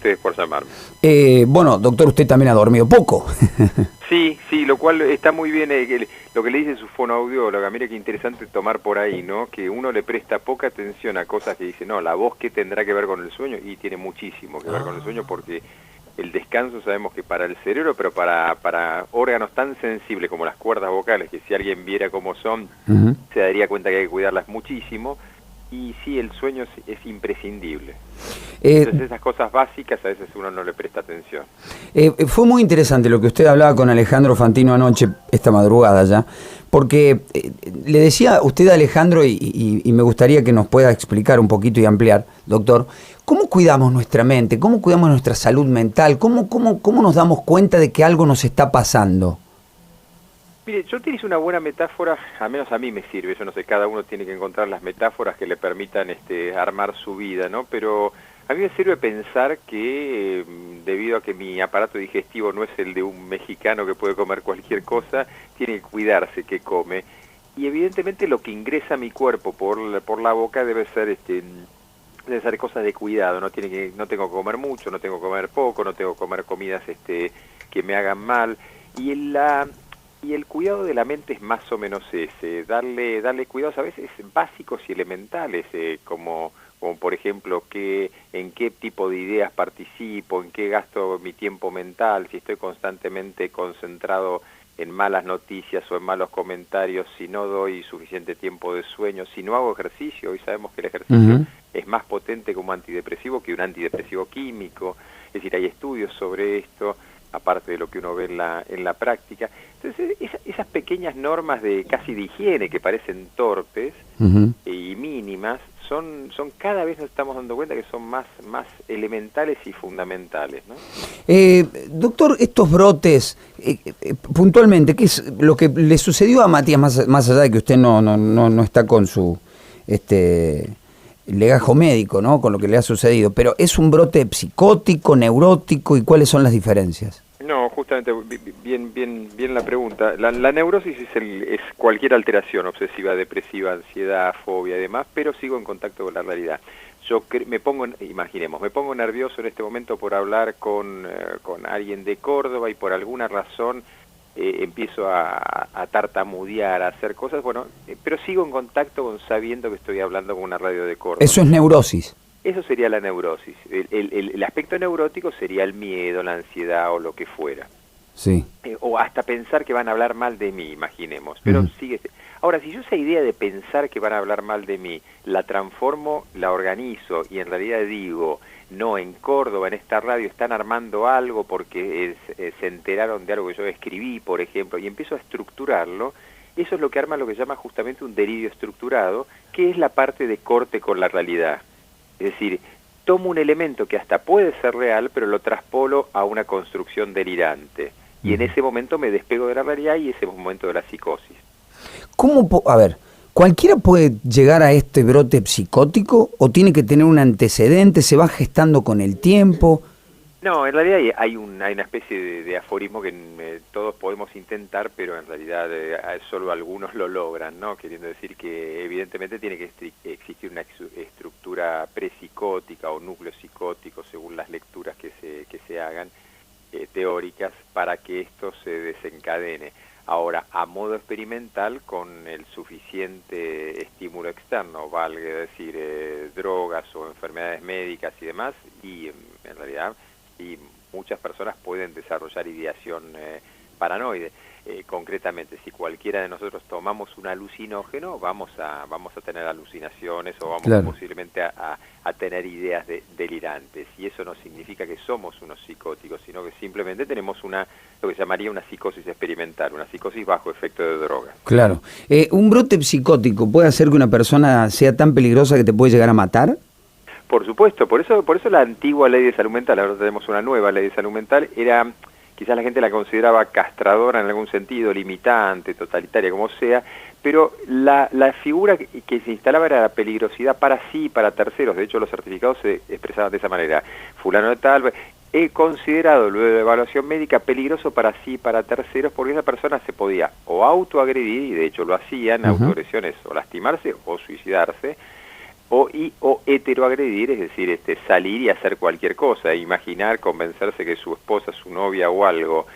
ustedes por llamarme. Bueno, doctor, usted también ha dormido poco. Sí, lo cual está muy bien, lo que le dice su fonoaudióloga, mire qué interesante tomar por ahí, ¿no? Que uno le presta poca atención a cosas que dice, no, la voz que tendrá que ver con el sueño, y tiene muchísimo que ver con el sueño, porque el descanso sabemos que para el cerebro, pero para órganos tan sensibles como las cuerdas vocales, que si alguien viera cómo son, se daría cuenta que hay que cuidarlas muchísimo, y sí, el sueño es imprescindible. Entonces esas cosas básicas a veces uno no le presta atención. Fue muy interesante lo que usted hablaba con Alejandro Fantino anoche, esta madrugada ya, porque le decía usted a Alejandro, y me gustaría que nos pueda explicar un poquito y ampliar, doctor, ¿cómo cuidamos nuestra mente? ¿Cómo cuidamos nuestra salud mental? ¿Cómo nos damos cuenta de que algo nos está pasando? Mire, yo utilizo una buena metáfora, al menos a mí me sirve, yo no sé, cada uno tiene que encontrar las metáforas que le permitan armar su vida, ¿no? Pero a mí me sirve pensar que debido a que mi aparato digestivo no es el de un mexicano que puede comer cualquier cosa, tiene que cuidarse qué come. Y evidentemente lo que ingresa a mi cuerpo por la boca debe ser cosas de cuidado, no tengo que comer mucho, no tengo que comer poco, no tengo que comer comidas que me hagan mal. Y el cuidado de la mente es más o menos ese, darle cuidados a veces básicos y elementales, como por ejemplo en qué tipo de ideas participo, en qué gasto mi tiempo mental, si estoy constantemente concentrado en malas noticias o en malos comentarios, si no doy suficiente tiempo de sueño, si no hago ejercicio. Hoy sabemos que el ejercicio es más potente como antidepresivo que un antidepresivo químico, es decir, hay estudios sobre esto, aparte de lo que uno ve en la práctica. Entonces, esas pequeñas normas casi de higiene que parecen torpes y mínimas, son cada vez nos estamos dando cuenta que son más elementales y fundamentales, ¿no? Doctor, estos brotes, puntualmente, ¿qué es lo que le sucedió a Matías, más allá de que usted no está con su legajo médico, ¿no?, con lo que le ha sucedido, pero es un brote psicótico, neurótico, ¿y cuáles son las diferencias? No, justamente, bien la pregunta. La neurosis es cualquier alteración obsesiva, depresiva, ansiedad, fobia y demás, pero sigo en contacto con la realidad. Yo me pongo nervioso en este momento por hablar con alguien de Córdoba y por alguna razón empiezo a tartamudear, a hacer cosas, pero sigo en contacto sabiendo que estoy hablando con una radio de Córdoba. Eso es neurosis. Eso sería la neurosis. El aspecto neurótico sería el miedo, la ansiedad o lo que fuera. Sí. O hasta pensar que van a hablar mal de mí, imaginemos. Pero sigue. Ahora, si yo esa idea de pensar que van a hablar mal de mí, la transformo, la organizo y en realidad digo, no, en Córdoba, en esta radio, están armando algo porque se enteraron de algo que yo escribí, por ejemplo, y empiezo a estructurarlo, eso es lo que arma lo que se llama justamente un delirio estructurado, que es la parte de corte con la realidad. Es decir, tomo un elemento que hasta puede ser real, pero lo traspolo a una construcción delirante. Y en ese momento me despego de la realidad y ese es el momento de la psicosis. A ver, ¿cualquiera puede llegar a este brote psicótico o tiene que tener un antecedente, se va gestando con el tiempo? No, en realidad hay una especie de aforismo que todos podemos intentar, pero en realidad solo algunos lo logran, ¿no? Queriendo decir que evidentemente tiene que existir una estructura prepsicótica o núcleo psicótico, según las lecturas que se hagan, teóricas, para que esto se desencadene. Ahora, a modo experimental, con el suficiente estímulo externo, valga decir, drogas o enfermedades médicas y demás, y en realidad y muchas personas pueden desarrollar ideación paranoide. Concretamente, si cualquiera de nosotros tomamos un alucinógeno, vamos a tener alucinaciones o vamos posiblemente a tener ideas delirantes. Y eso no significa que somos unos psicóticos, sino que simplemente tenemos lo que se llamaría una psicosis experimental, una psicosis bajo efecto de drogas. Claro. ¿Un brote psicótico puede hacer que una persona sea tan peligrosa que te puede llegar a matar? Por supuesto, por eso la antigua ley de salud mental, ahora tenemos una nueva ley de salud mental, quizás la gente la consideraba castradora en algún sentido, limitante, totalitaria, como sea, pero la figura que se instalaba era la peligrosidad para sí y para terceros. De hecho, los certificados se expresaban de esa manera. Fulano de tal, he considerado luego de la evaluación médica peligroso para sí y para terceros, porque esa persona se podía o autoagredir, y de hecho lo hacían, autoagresiones, o lastimarse o suicidarse, o heteroagredir, es decir, salir y hacer cualquier cosa, imaginar, convencerse que su esposa, su novia o algo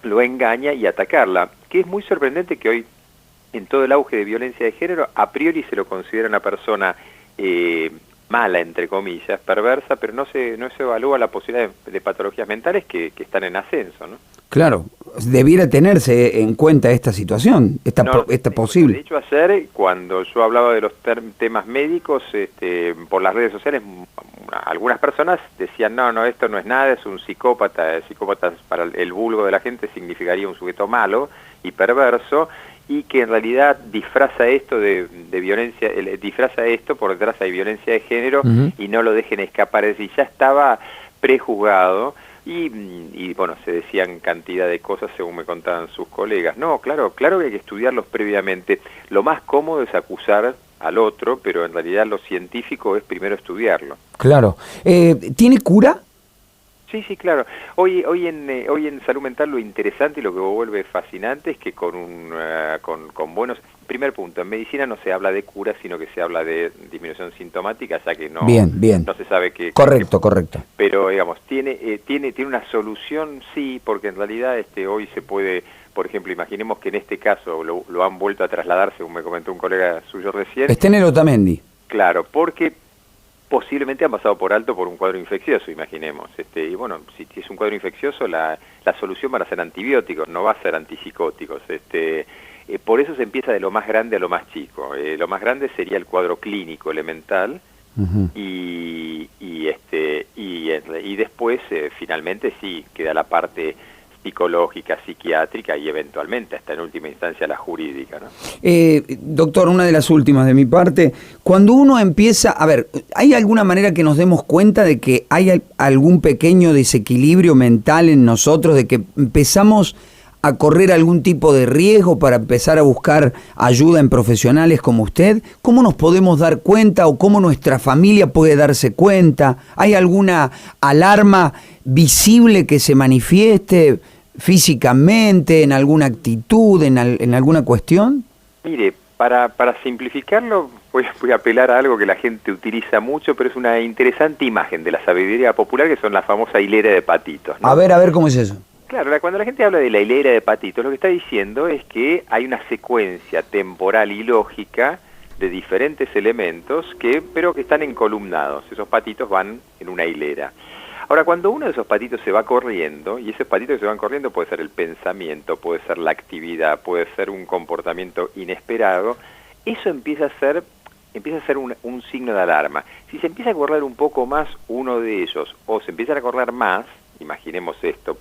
lo engaña y atacarla, que es muy sorprendente que hoy, en todo el auge de violencia de género, a priori se lo considera una persona mala, entre comillas, perversa, pero no se evalúa la posibilidad de patologías mentales que están en ascenso, ¿no? Claro, debiera tenerse en cuenta esta situación, esta posible. De hecho, ayer, cuando yo hablaba de los temas médicos, por las redes sociales, algunas personas decían, no, esto no es nada, es un psicópata. Psicópata para el vulgo de la gente significaría un sujeto malo y perverso, y que en realidad disfraza esto de violencia, disfraza esto por detrás hay violencia de género, y no lo dejen escapar, es decir, ya estaba prejuzgado. Y bueno, se decían cantidad de cosas según me contaban sus colegas. No, claro que hay que estudiarlos previamente. Lo más cómodo es acusar al otro, pero en realidad lo científico es primero estudiarlo. Claro. ¿Tiene cura? Sí, claro. Hoy en salud mental lo interesante y lo que vuelve fascinante es que con buenos... Primer punto, en medicina no se habla de cura, sino que se habla de disminución sintomática, ya que no se sabe qué... Correcto. Pero, digamos, tiene una solución, sí, porque en realidad hoy se puede... Por ejemplo, imaginemos que en este caso lo han vuelto a trasladar, según me comentó un colega suyo recién. Está en el Otamendi. Claro, porque posiblemente han pasado por alto por un cuadro infeccioso, imaginemos. Y bueno, si es un cuadro infeccioso, la solución van a ser antibióticos, no va a ser antipsicóticos. Por eso se empieza de lo más grande a lo más chico. Lo más grande sería el cuadro clínico elemental, y después, finalmente, sí, queda la parte psicológica, psiquiátrica y eventualmente hasta en última instancia la jurídica, ¿no? Doctor, una de las últimas de mi parte, cuando uno empieza, a ver, ¿hay alguna manera que nos demos cuenta de que hay algún pequeño desequilibrio mental en nosotros, de que empezamos a correr algún tipo de riesgo para empezar a buscar ayuda en profesionales como usted? ¿Cómo nos podemos dar cuenta o cómo nuestra familia puede darse cuenta? ¿Hay alguna alarma visible que se manifieste físicamente, en alguna actitud, en alguna cuestión? Mire, para simplificarlo, voy a apelar a algo que la gente utiliza mucho, pero es una interesante imagen de la sabiduría popular, que son la famosa hilera de patitos, ¿no? A ver, ¿cómo es eso? Claro, cuando la gente habla de la hilera de patitos, lo que está diciendo es que hay una secuencia temporal y lógica de diferentes elementos pero que están encolumnados. Esos patitos van en una hilera. Ahora, cuando uno de esos patitos se va corriendo, y esos patitos que se van corriendo puede ser el pensamiento, puede ser la actividad, puede ser un comportamiento inesperado, eso empieza a ser un signo de alarma. Si se empieza a correr un poco más uno de ellos, o se empiezan a correr más, imaginemos esto,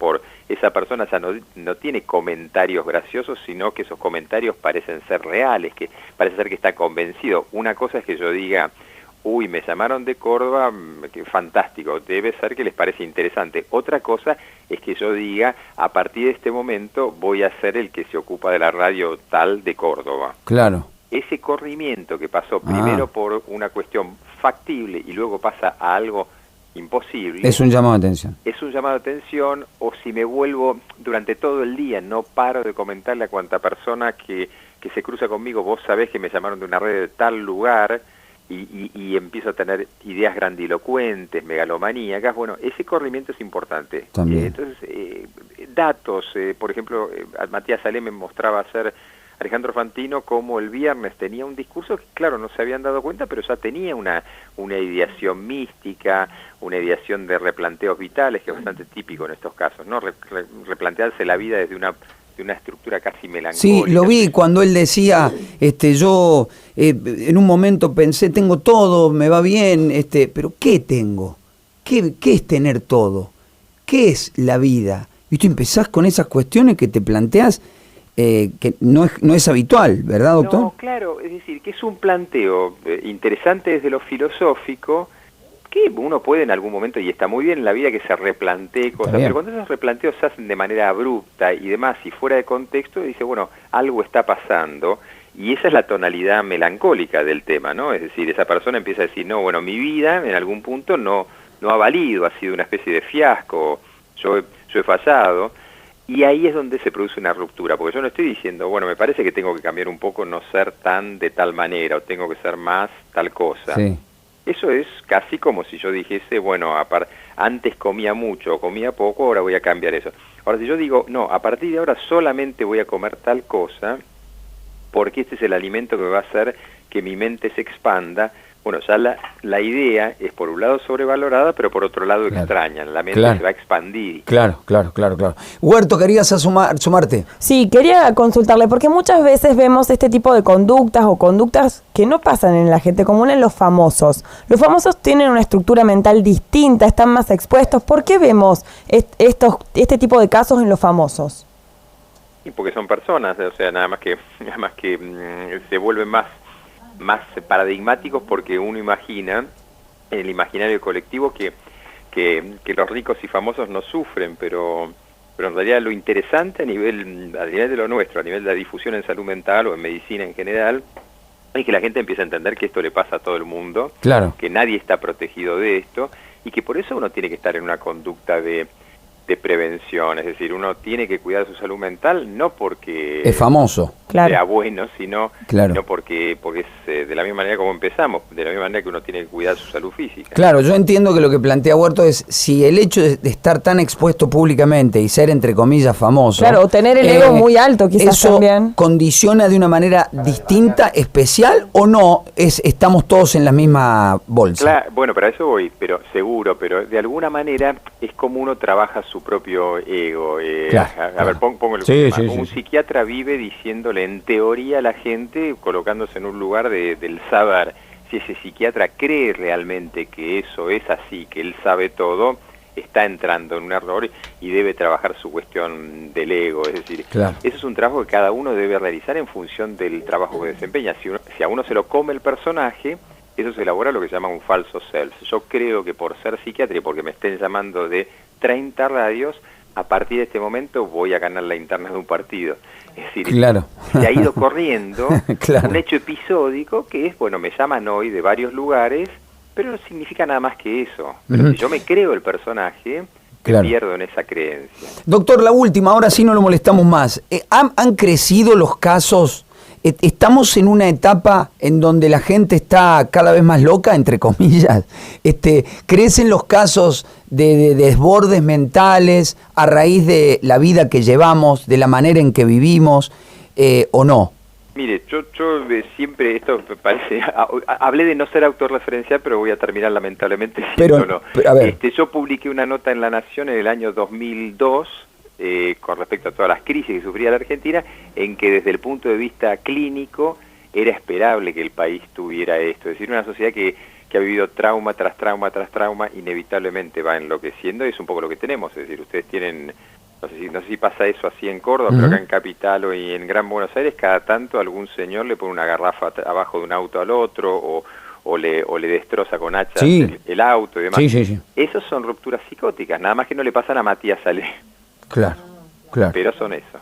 esa persona ya no tiene comentarios graciosos, sino que esos comentarios parecen ser reales, que parece ser que está convencido. Una cosa es que yo diga, uy, me llamaron de Córdoba, que fantástico, debe ser que les parece interesante. Otra cosa es que yo diga, a partir de este momento voy a ser el que se ocupa de la radio tal de Córdoba. Claro. Ese corrimiento que pasó primero por una cuestión factible y luego pasa a algo imposible. Es un llamado de atención. Es un llamado de atención, o si me vuelvo durante todo el día, no paro de comentarle a cuanta persona que se cruza conmigo, vos sabés que me llamaron de una red de tal lugar, y empiezo a tener ideas grandilocuentes, megalomaníacas. Bueno, ese corrimiento es importante. Entonces, datos, por ejemplo, Matías Salé me mostraba ayer Alejandro Fantino como el viernes tenía un discurso que, claro, no se habían dado cuenta, pero ya tenía una ideación mística, una ideación de replanteos vitales, que es bastante típico en estos casos, ¿no? Replantearse la vida desde una estructura casi melancólica. Sí, lo vi cuando él decía, yo en un momento pensé, tengo todo, me va bien, pero ¿qué tengo? ¿Qué es tener todo? ¿Qué es la vida? Y tú empezás con esas cuestiones que te planteas, que no es habitual, ¿verdad, doctor? No, claro, es decir, que es un planteo interesante desde lo filosófico, que uno puede en algún momento, y está muy bien en la vida, que se replantee cosas, pero cuando esos replanteos se hacen de manera abrupta y demás, y fuera de contexto, dice, bueno, algo está pasando, y esa es la tonalidad melancólica del tema, ¿no? Es decir, esa persona empieza a decir, no, bueno, mi vida en algún punto no ha valido, ha sido una especie de fiasco, yo he fallado, Y ahí es donde se produce una ruptura, porque yo no estoy diciendo, bueno, me parece que tengo que cambiar un poco, no ser tan de tal manera, o tengo que ser más tal cosa. Sí. Eso es casi como si yo dijese, bueno, antes comía mucho o comía poco, ahora voy a cambiar eso. Ahora, si yo digo, no, a partir de ahora solamente voy a comer tal cosa, porque este es el alimento que me va a hacer que mi mente se expanda, bueno, ya la idea es por un lado sobrevalorada, pero por otro lado extraña. La mente se va a expandir. Claro. Huerto, ¿querías sumarte? Sí, quería consultarle, porque muchas veces vemos este tipo de conductas o conductas que no pasan en la gente común, en los famosos. Los famosos tienen una estructura mental distinta, están más expuestos. ¿Por qué vemos este tipo de casos en los famosos? Y porque son personas, o sea, nada más que se vuelven más paradigmáticos porque uno imagina en el imaginario colectivo que los ricos y famosos no sufren, pero en realidad lo interesante a nivel de lo nuestro, a nivel de la difusión en salud mental o en medicina en general, es que la gente empieza a entender que esto le pasa a todo el mundo, que nadie está protegido de esto y que por eso uno tiene que estar en una conducta de prevención, es decir, uno tiene que cuidar su salud mental no porque es famoso, sea bueno, sino porque es de la misma manera como empezamos, de la misma manera que uno tiene que cuidar su salud física. Claro, yo entiendo que lo que plantea Huerto es si el hecho de estar tan expuesto públicamente y ser entre comillas famoso, o tener el ego muy alto quizás eso también condiciona de una manera distinta, especial o no, estamos todos en la misma bolsa. Claro, bueno, para eso voy, pero seguro, pero de alguna manera es como uno trabaja su propio ego. A ver, pongo el un psiquiatra vive diciéndole en teoría a la gente, colocándose en un lugar del saber. Si ese psiquiatra cree realmente que eso es así, que él sabe todo, está entrando en un error y debe trabajar su cuestión del ego. Es decir, eso es un trabajo que cada uno debe realizar en función del trabajo que desempeña. Si a uno se lo come el personaje, eso se elabora lo que se llama un falso self. Yo creo que por ser psiquiatra y porque me estén llamando de 30 radios, a partir de este momento voy a ganar la interna de un partido. Es decir, se ha ido corriendo un hecho episódico que es, bueno, me llaman hoy de varios lugares, pero no significa nada más que eso. Pero si yo me creo el personaje, me pierdo en esa creencia. Doctor, la última, ahora sí no lo molestamos más. ¿Han crecido los casos? ¿Estamos en una etapa en donde la gente está cada vez más loca, entre comillas? ¿Crecen los casos de desbordes mentales a raíz de la vida que llevamos, de la manera en que vivimos, o no? Mire, yo siempre, esto me parece, hablé de no ser autorreferencial, pero voy a terminar lamentablemente siéndolo. A ver. Yo publiqué una nota en La Nación en el año 2002, con respecto a todas las crisis que sufría la Argentina, en que desde el punto de vista clínico era esperable que el país tuviera esto. Es decir, una sociedad que ha vivido trauma tras trauma tras trauma, inevitablemente va enloqueciendo, y es un poco lo que tenemos. Es decir, ustedes tienen, no sé si pasa eso así en Córdoba, pero acá en Capital o en Gran Buenos Aires, cada tanto algún señor le pone una garrafa abajo de un auto al otro, o le destroza con hachas el auto y demás. Esas son rupturas psicóticas, nada más que no le pasan a Matías Salé. Claro. Pero son eso.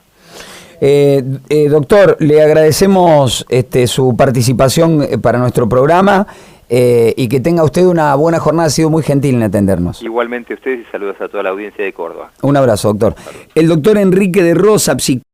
Doctor, le agradecemos su participación para nuestro programa y que tenga usted una buena jornada. Ha sido muy gentil en atendernos. Igualmente ustedes, y saludos a toda la audiencia de Córdoba. Un abrazo, doctor. El doctor Enrique de Rosa, psicólogo.